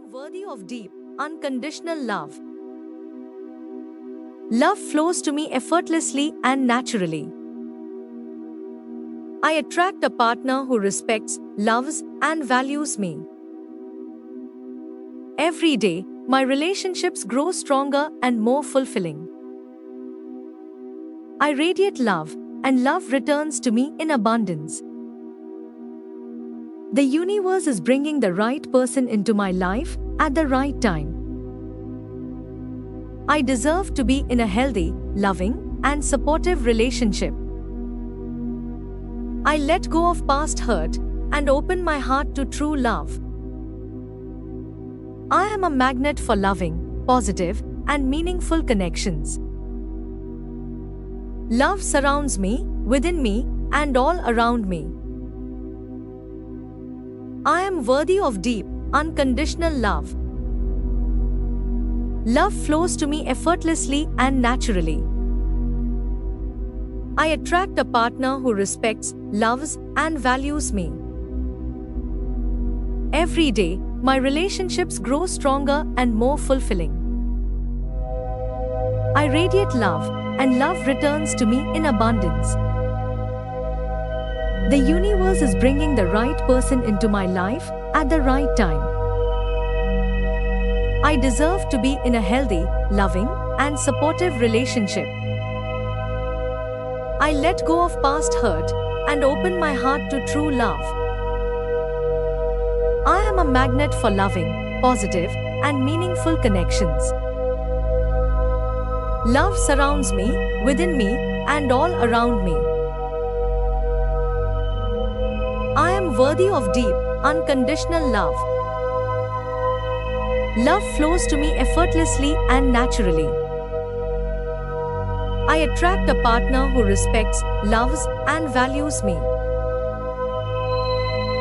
am worthy of deep, unconditional love. Love flows to me effortlessly and naturally. I attract a partner who respects, loves, and values me. Every day, my relationships grow stronger and more fulfilling. I radiate love, and love returns to me in abundance. The universe is bringing the right person into my life at the right time. I deserve to be in a healthy, loving, and supportive relationship. I let go of past hurt and open my heart to true love. I am a magnet for loving, positive, and meaningful connections. Love surrounds me, within me, and all around me. I am worthy of deep, unconditional love. Love flows to me effortlessly and naturally. I attract a partner who respects, loves, and values me. Every day, my relationships grow stronger and more fulfilling. I radiate love, and love returns to me in abundance. The universe is bringing the right person into my life at the right time. I deserve to be in a healthy, loving, and supportive relationship. I let go of past hurt and open my heart to true love. I am a magnet for loving, positive, and meaningful connections. Love surrounds me, within me, and all around me. I am worthy of deep, unconditional love. Love flows to me effortlessly and naturally. I attract a partner who respects, loves, and values me.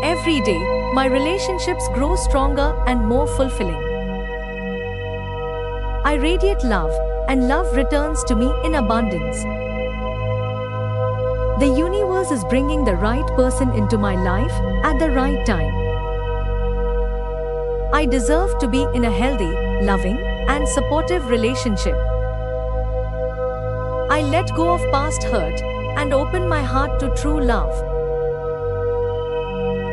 Every day, my relationships grow stronger and more fulfilling. I radiate love, and love returns to me in abundance. The universe is bringing the right person into my life at the right time. I deserve to be in a healthy, loving, and supportive relationship. I let go of past hurt and open my heart to true love.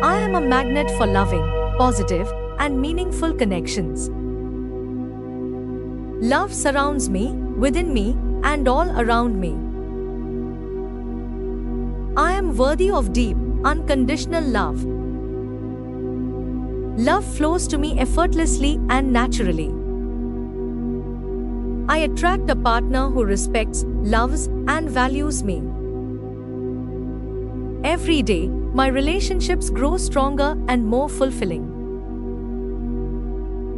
I am a magnet for loving, positive, and meaningful connections. Love surrounds me, within me, and all around me. I am worthy of deep, unconditional love. Love flows to me effortlessly and naturally. I attract a partner who respects, loves, and values me. Every day, my relationships grow stronger and more fulfilling.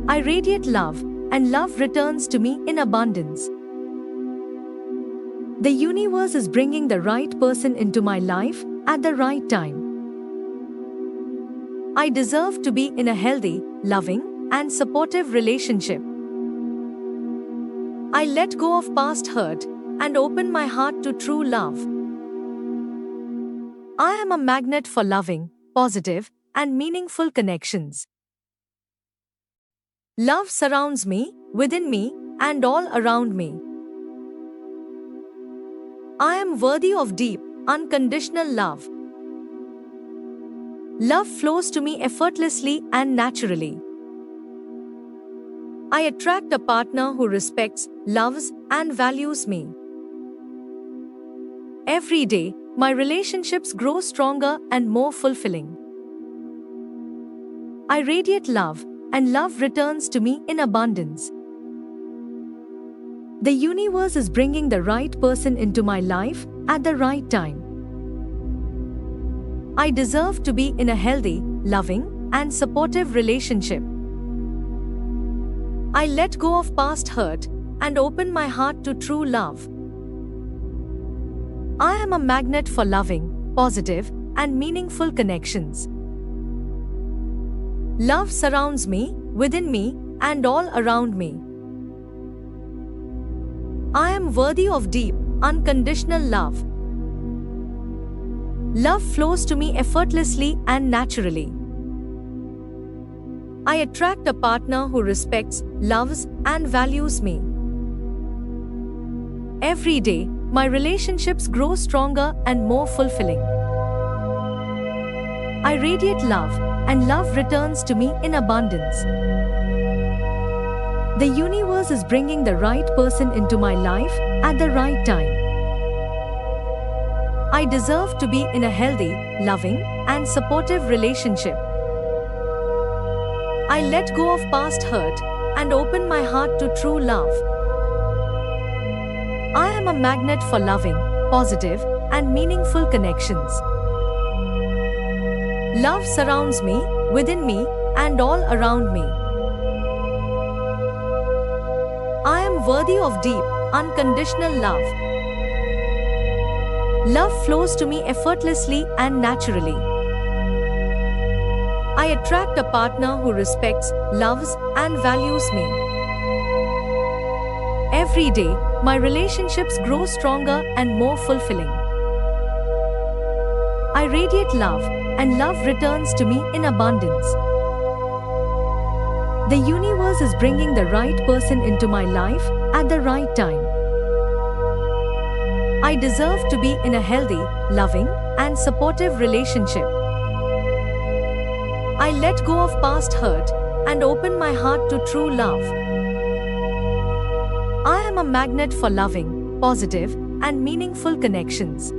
I radiate love, and love returns to me in abundance. The universe is bringing the right person into my life at the right time. I deserve to be in a healthy, loving, and supportive relationship. I let go of past hurt and open my heart to true love. I am a magnet for loving, positive, and meaningful connections. Love surrounds me, within me, and all around me. I am worthy of deep, unconditional love. Love flows to me effortlessly and naturally. I attract a partner who respects, loves, and values me. Every day, my relationships grow stronger and more fulfilling. I radiate love, and love returns to me in abundance. The universe is bringing the right person into my life at the right time. I deserve to be in a healthy, loving, and supportive relationship. I let go of past hurt and open my heart to true love. I am a magnet for loving, positive, and meaningful connections. Love surrounds me, within me, and all around me. I am worthy of deep, unconditional love. Love flows to me effortlessly and naturally. I attract a partner who respects, loves, and values me. Every day, my relationships grow stronger and more fulfilling. I radiate love, and love returns to me in abundance. The universe is bringing the right person into my life at the right time. I deserve to be in a healthy, loving, and supportive relationship. I let go of past hurt and open my heart to true love. I am a magnet for loving, positive, and meaningful connections. Love surrounds me, within me, and all around me. I am worthy of deep, unconditional love. Love flows to me effortlessly and naturally. I attract a partner who respects, loves, and values me. Every day, my relationships grow stronger and more fulfilling. I radiate love, and love returns to me in abundance. The universe is bringing the right person into my life at the right time. I deserve to be in a healthy, loving, and supportive relationship. I let go of past hurt and open my heart to true love. I am a magnet for loving, positive, and meaningful connections.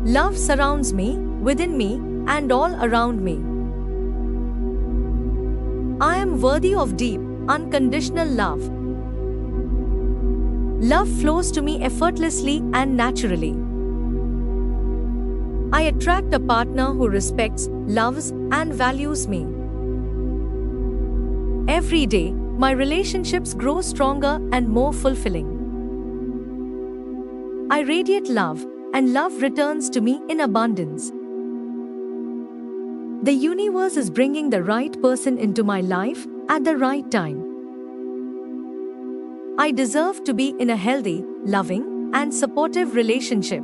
Love surrounds me, within me, and all around me. I am worthy of deep, unconditional love. Love flows to me effortlessly and naturally. I attract a partner who respects, loves, and values me. Every day, my relationships grow stronger and more fulfilling. I radiate love, and love returns to me in abundance. The universe is bringing the right person into my life at the right time. I deserve to be in a healthy, loving, and supportive relationship.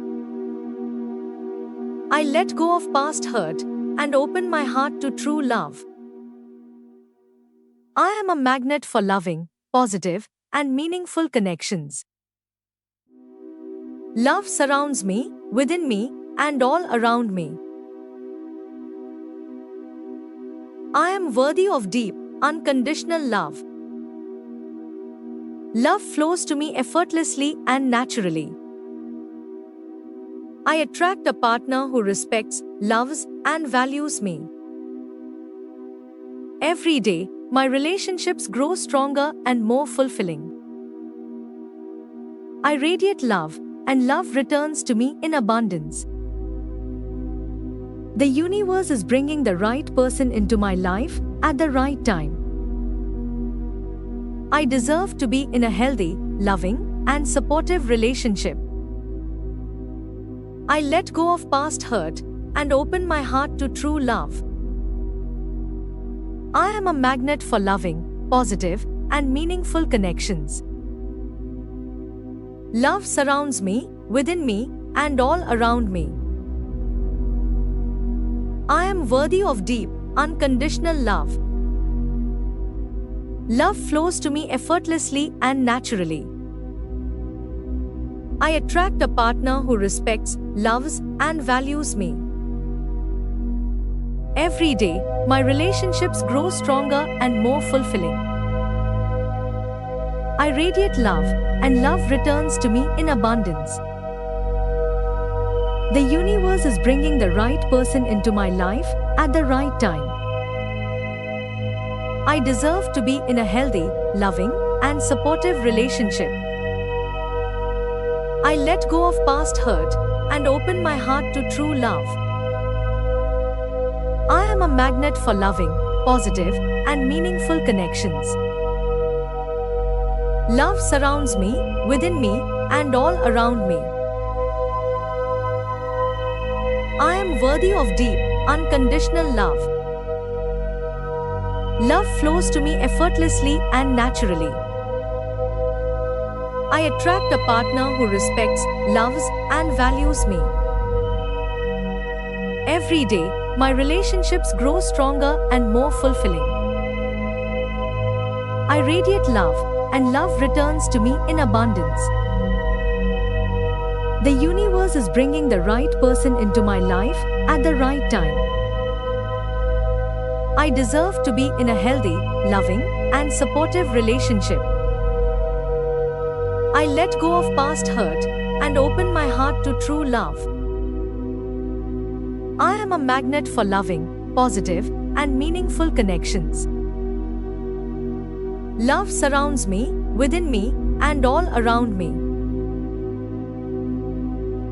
I let go of past hurt and open my heart to true love. I am a magnet for loving, positive, and meaningful connections. Love surrounds me, within me, and all around me. I am worthy of deep, unconditional love. Love flows to me effortlessly and naturally. I attract a partner who respects, loves, and values me. Every day, my relationships grow stronger and more fulfilling. I radiate love, and love returns to me in abundance. The universe is bringing the right person into my life at the right time. I deserve to be in a healthy, loving, and supportive relationship. I let go of past hurt and open my heart to true love. I am a magnet for loving, positive, and meaningful connections. Love surrounds me, within me, and all around me. I am worthy of deep, unconditional love. Love flows to me effortlessly and naturally. I attract a partner who respects, loves, and values me. Every day, my relationships grow stronger and more fulfilling. I radiate love, and love returns to me in abundance. The universe is bringing the right person into my life at the right time. I deserve to be in a healthy, loving, and supportive relationship. I let go of past hurt and open my heart to true love. I am a magnet for loving, positive, and meaningful connections. Love surrounds me, within me, and all around me. I am worthy of deep, unconditional love. Love flows to me effortlessly and naturally. I attract a partner who respects, loves, and values me. Every day, my relationships grow stronger and more fulfilling. I radiate love, and love returns to me in abundance. The universe is bringing the right person into my life at the right time. I deserve to be in a healthy, loving, and supportive relationship. I let go of past hurt and open my heart to true love. I am a magnet for loving, positive, and meaningful connections. Love surrounds me, within me, and all around me.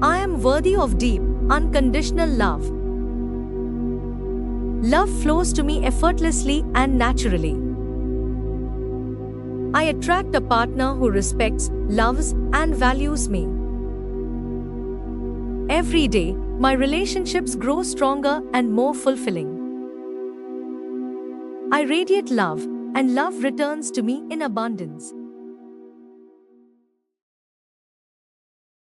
I am worthy of deep, unconditional love. Love flows to me effortlessly and naturally. I attract a partner who respects, loves, and values me. Every day, my relationships grow stronger and more fulfilling. I radiate love, and love returns to me in abundance.